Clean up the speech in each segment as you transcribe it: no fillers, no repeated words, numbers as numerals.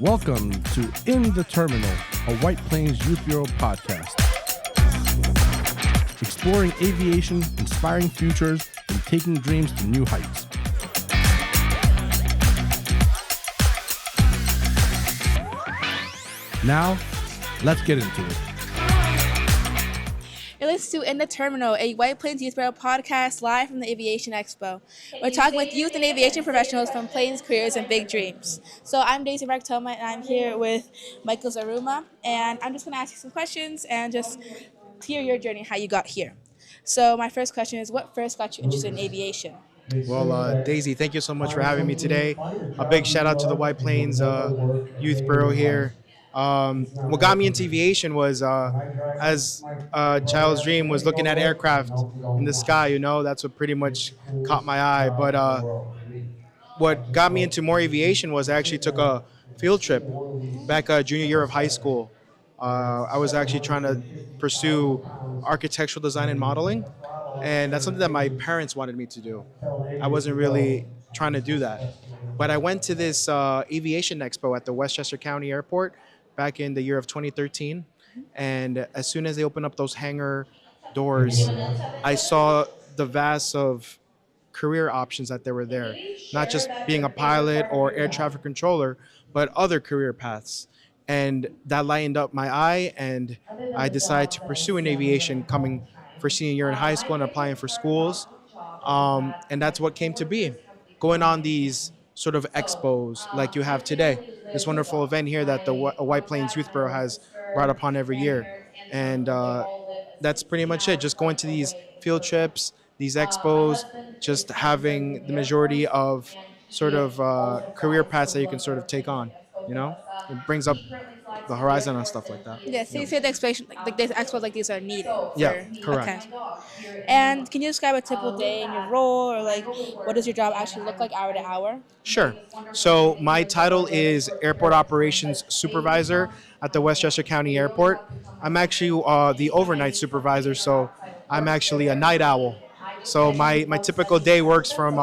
Welcome to In the Terminal, a White Plains Youth Bureau podcast. Exploring aviation, inspiring futures, and taking dreams to new heights. Now, let's get into it. You're listening to In the Terminal, a White Plains Youth Bureau podcast live from the Aviation Expo. We're talking with youth and aviation professionals from Plains Careers and Big Dreams. So I'm Daisy Rectoma, and I'm here with Michael Zaruma, and I'm just going to ask you some questions and just hear your journey, how you got here. So my first question is, what first got you interested in aviation? Well, Daisy, thank you so much for having me today. A big shout out to the White Plains Youth Bureau here. What got me into aviation was as a child's dream was looking at aircraft in the sky. That's what pretty much caught my eye. But what got me into more aviation was I actually took a field trip back junior year of high school. I was actually trying to pursue architectural design and modeling, and that's something that my parents wanted me to do. I wasn't really trying to do that. But I went to this aviation expo at the Westchester County Airport back in the year of 2013. And as soon as they opened up those hangar doors, I saw the vast of career options that there were there. Not just being a pilot or air traffic controller, but other career paths. And that lightened up my eye, and I decided to pursue in aviation coming for senior year in high school and applying for schools. And that's what came to be. Going on these sort of expos like you have today. This wonderful event here that the White Plains Youth Bureau has brought upon every year. And that's pretty much it. Just going to these field trips, these expos, just having the majority of sort of career paths that you can sort of take on, It brings up the horizon and stuff like that. Yeah, so you said the explanation, like these expos like these are needed. Yeah, correct. Okay. And can you describe a typical day in your role, or like what does your job actually look like hour to hour? Sure. So my title is Airport Operations Supervisor at the Westchester County Airport. I'm actually the overnight supervisor, so I'm actually a night owl. So my typical day works from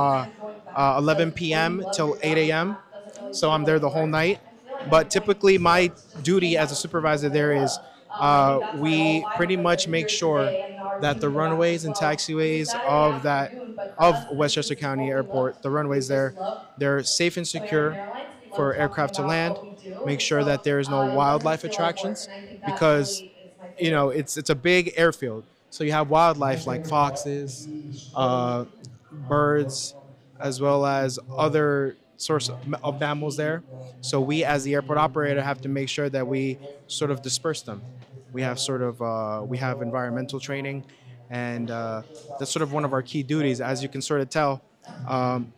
11 p.m. till 8 a.m. So I'm there the whole night. But typically my duty as a supervisor there is we pretty much make sure that the runways and taxiways of Westchester County Airport, the runways there, they're safe and secure for aircraft to land. Make sure that there is no wildlife attractions because it's a big airfield. So you have wildlife like foxes, birds, as well as other source of mammals there. So we as the airport operator have to make sure that we sort of disperse them. We have we have environmental training, and that's sort of one of our key duties. As you can sort of tell, I'm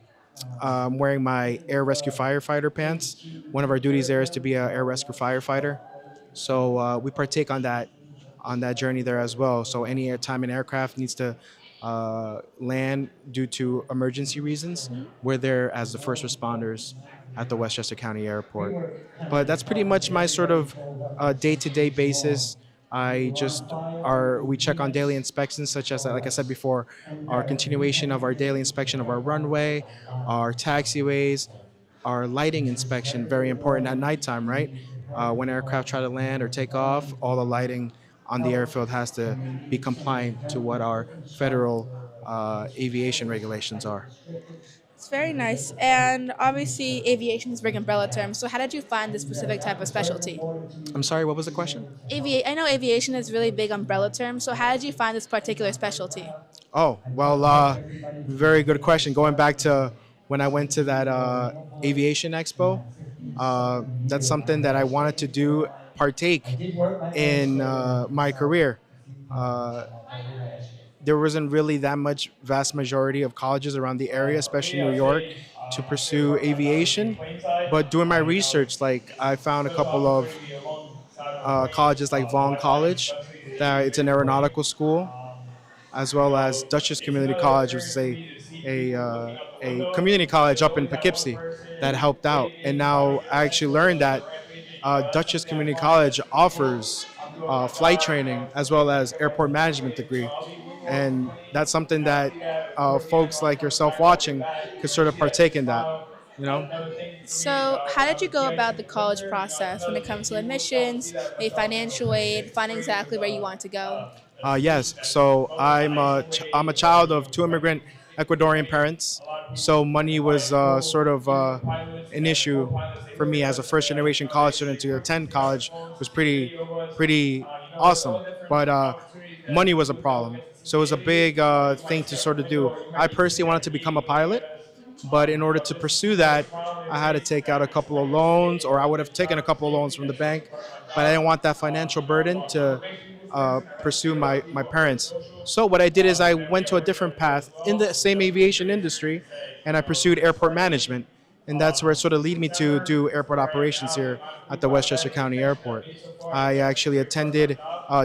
wearing my air rescue firefighter pants. One of our duties there is to be an air rescue firefighter. So we partake on that journey there as well. So any time an aircraft needs to land due to emergency reasons, we're there as the first responders at the Westchester County Airport. But that's pretty much my sort of day-to-day basis. We check on daily inspections, such as, like I said before, our continuation of our daily inspection of our runway, our taxiways, our lighting inspection, very important at nighttime, right? When aircraft try to land or take off, all the lighting on the airfield has to be compliant to what our federal aviation regulations are. It's very nice. And obviously aviation is a big umbrella term. So how did you find this specific type of specialty? I'm sorry, what was the question? I know aviation is a really big umbrella term. So how did you find this particular specialty? Oh, well, very good question. Going back to when I went to that aviation expo, that's something that I wanted to do, partake in my career. There wasn't really that much vast majority of colleges around the area, especially New York, to pursue aviation. But doing my research, I found a couple of colleges like Vaughan College, that it's an aeronautical school, as well as Dutchess Community College, which is a community college up in Poughkeepsie that helped out. And now I actually learned that Dutchess Community College offers flight training as well as airport management degree. And that's something that folks like yourself watching could sort of partake in that. you know. So, how did you go about the college process when it comes to admissions, maybe financial aid, finding exactly where you want to go? Yes. So I'm a child of two immigrant Ecuadorian parents. So money was sort of an issue for me as a first generation college student to attend college was pretty awesome. But money was a problem. So it was a big thing to sort of do. I personally wanted to become a pilot, but in order to pursue that, I had to take out a couple of loans, or I would have taken a couple of loans from the bank, but I didn't want that financial burden to pursue my parents. So what I did is I went to a different path in the same aviation industry, and I pursued airport management, and that's where it sort of led me to do airport operations here at the Westchester County Airport. I actually attended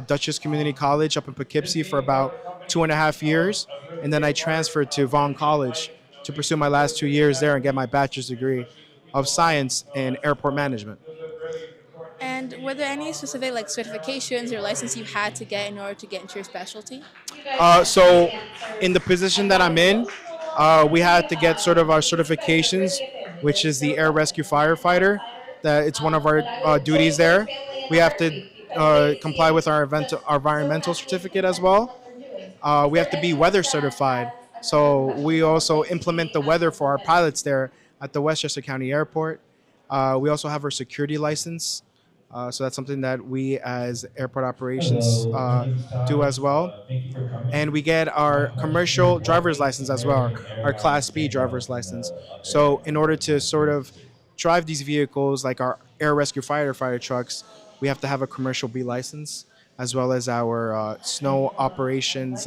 Dutchess Community College up in Poughkeepsie for about 2.5 years, and then I transferred to Vaughn College to pursue my last 2 years there and get my bachelor's degree of science in airport management. And were there any specific like certifications or license you had to get in order to get into your specialty? So, in the position that I'm in, we had to get sort of our certifications, which is the air rescue firefighter. That it's one of our duties there. We have to comply with our environmental certificate as well. We have to be weather certified. So we also implement the weather for our pilots there at the Westchester County Airport. We also have our security license. So that's something that we as airport operations do as well. And we get our commercial driver's license as well, our Class B driver's license. So in order to sort of drive these vehicles, like our air rescue firefighter trucks, we have to have a commercial B license, as well as our snow operations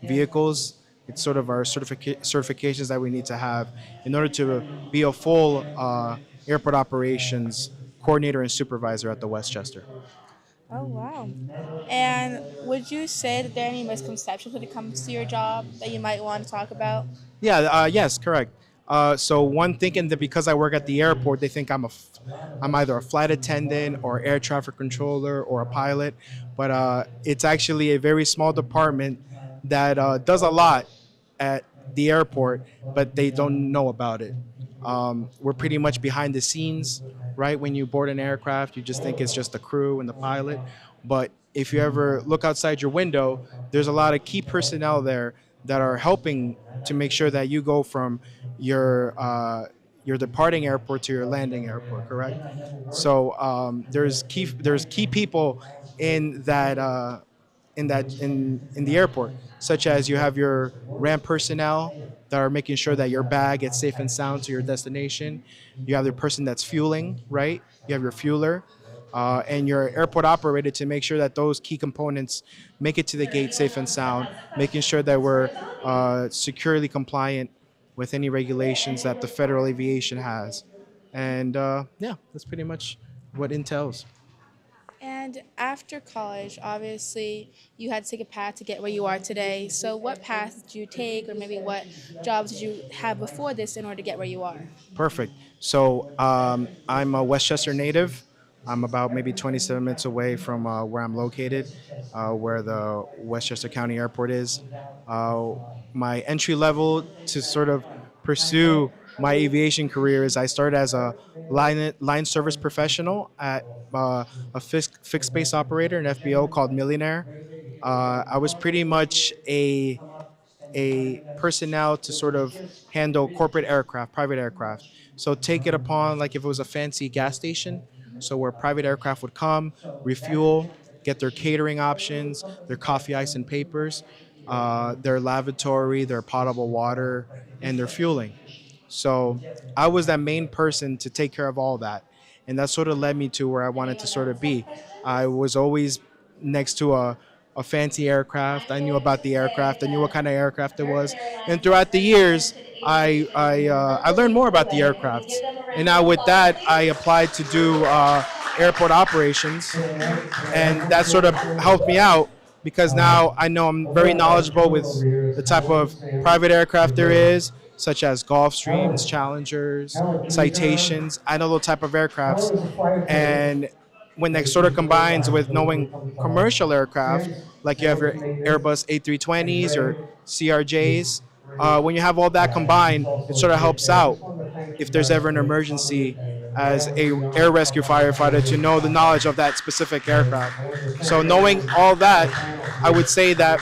vehicles. It's sort of our certifications that we need to have in order to be a full airport operations coordinator and supervisor at the Westchester. Oh, wow. And would you say that there are any misconceptions when it comes to your job that you might want to talk about? Yeah, yes, correct. So one thinking that because I work at the airport, they think I'm either a flight attendant or air traffic controller or a pilot, but it's actually a very small department that does a lot at the airport, but they don't know about it. We're pretty much behind the scenes, right? When you board an aircraft, you just think it's just the crew and the pilot, but if you ever look outside your window, there's a lot of key personnel there that are helping to make sure that you go from your departing airport to your landing airport, correct? So there's key people in that in the airport, such as you have your ramp personnel that are making sure that your bag gets safe and sound to your destination. You have the person that's fueling, right? You have your fueler. And your airport operator to make sure that those key components make it to the gate safe and sound, making sure that we're securely compliant with any regulations that the federal aviation has. And yeah, that's pretty much what entails. And after college, obviously, you had to take a path to get where you are today. So, what path did you take, or maybe what jobs did you have before this in order to get where you are? Perfect. So I'm a Westchester native. I'm about maybe 27 minutes away from where I'm located, where the Westchester County Airport is. Uh, my entry level to sort of pursue my aviation career is I started as a line service professional at a fixed base operator, an FBO called Millionaire. I was pretty much a personnel to sort of handle corporate aircraft, private aircraft. So take it upon like if it was a fancy gas station, so where private aircraft would come, refuel, get their catering options, their coffee, ice, and papers, their lavatory, their potable water, and their fueling. So I was that main person to take care of all that. And that sort of led me to where I wanted to sort of be. I was always next to a fancy aircraft. I knew about the aircraft. I knew what kind of aircraft it was. And throughout the years, I learned more about the aircrafts. And now with that, I applied to do airport operations. And that sort of helped me out because now I know I'm very knowledgeable with the type of private aircraft there is, such as Gulfstreams, Challengers, Citations. I know those type of aircrafts, and when that sort of combines with knowing commercial aircraft, like you have your Airbus A320s or CRJs, when you have all that combined, it sort of helps out if there's ever an emergency as a air rescue firefighter to know the knowledge of that specific aircraft. So knowing all that, I would say that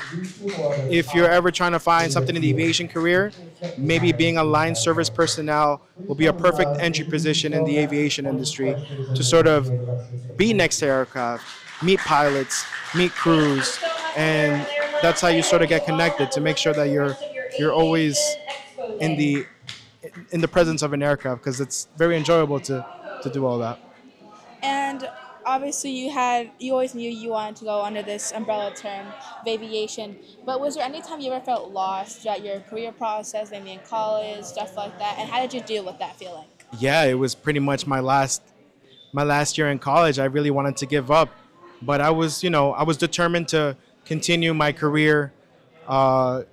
if you're ever trying to find something in the aviation career, maybe being a line service personnel will be a perfect entry position in the aviation industry to sort of be next to aircraft, meet pilots, meet crews, and that's how you sort of get connected to make sure that you're always in the presence of an aircraft, because it's very enjoyable to do all that. And obviously, you always knew you wanted to go under this umbrella term of aviation. But was there any time you ever felt lost throughout your career process, maybe in college, stuff like that? And how did you deal with that feeling? Yeah, it was pretty much my last year in college. I really wanted to give up, but I was determined to continue my career. I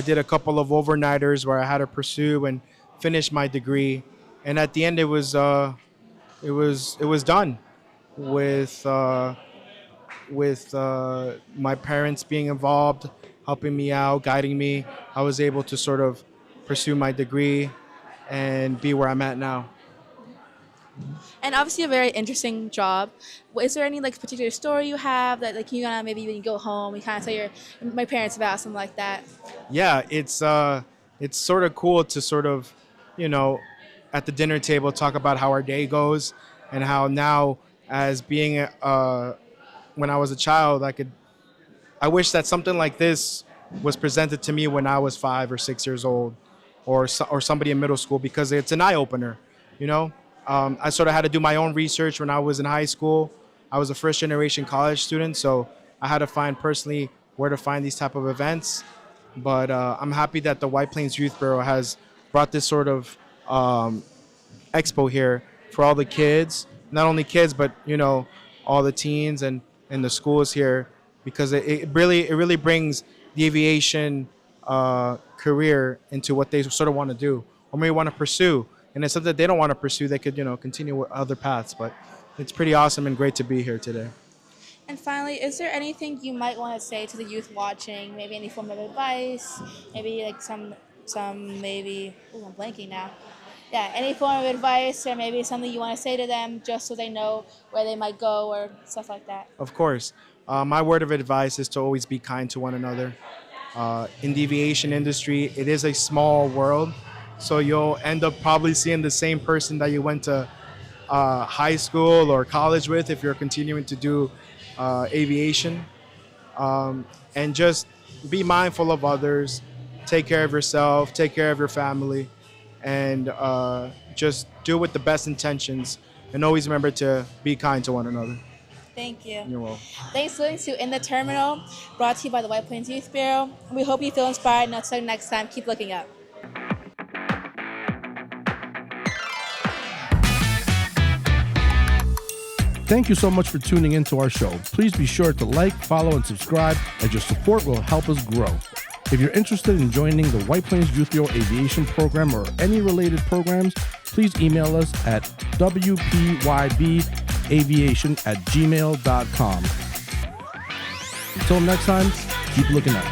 did a couple of overnighters where I had to pursue and finish my degree, and at the end it was done with my parents being involved, helping me out, guiding me. I was able to sort of pursue my degree and be where I'm at now. And obviously a very interesting job. Is there any particular story you have that you gonna maybe when you go home you kind of tell my parents about, something like that? Yeah, it's sort of cool to sort of, at the dinner table talk about how our day goes and how now, as being when I was a child, I wish that something like this was presented to me when I was 5 or 6 years old, or somebody in middle school, because it's an eye opener, I sort of had to do my own research when I was in high school. I was a first generation college student, so I had to find personally where to find these type of events. But I'm happy that the White Plains Youth Bureau has brought this sort of expo here for all the kids, not only kids, but all the teens and the schools here, because it really brings the aviation career into what they sort of want to do or maybe want to pursue. And it's something that they don't want to pursue, they could, continue with other paths. But it's pretty awesome and great to be here today. And finally, is there anything you might want to say to the youth watching? Maybe any form of advice? Maybe some maybe, I'm blanking now. Yeah, any form of advice, or maybe something you want to say to them just so they know where they might go or stuff like that? Of course. My word of advice is to always be kind to one another. In the aviation industry, it is a small world. So you'll end up probably seeing the same person that you went to high school or college with if you're continuing to do aviation. And just be mindful of others, take care of yourself, take care of your family, and just do it with the best intentions. And always remember to be kind to one another. Thank you. You're welcome. Thanks for listening to In the Terminal, brought to you by the White Plains Youth Bureau. We hope you feel inspired, and until next time, keep looking up. Thank you so much for tuning into our show. Please be sure to like, follow, and subscribe, as your support will help us grow. If you're interested in joining the White Plains Youth Bureau Aviation Program or any related programs, please email us at wpybaviation@gmail.com. Until next time, keep looking up.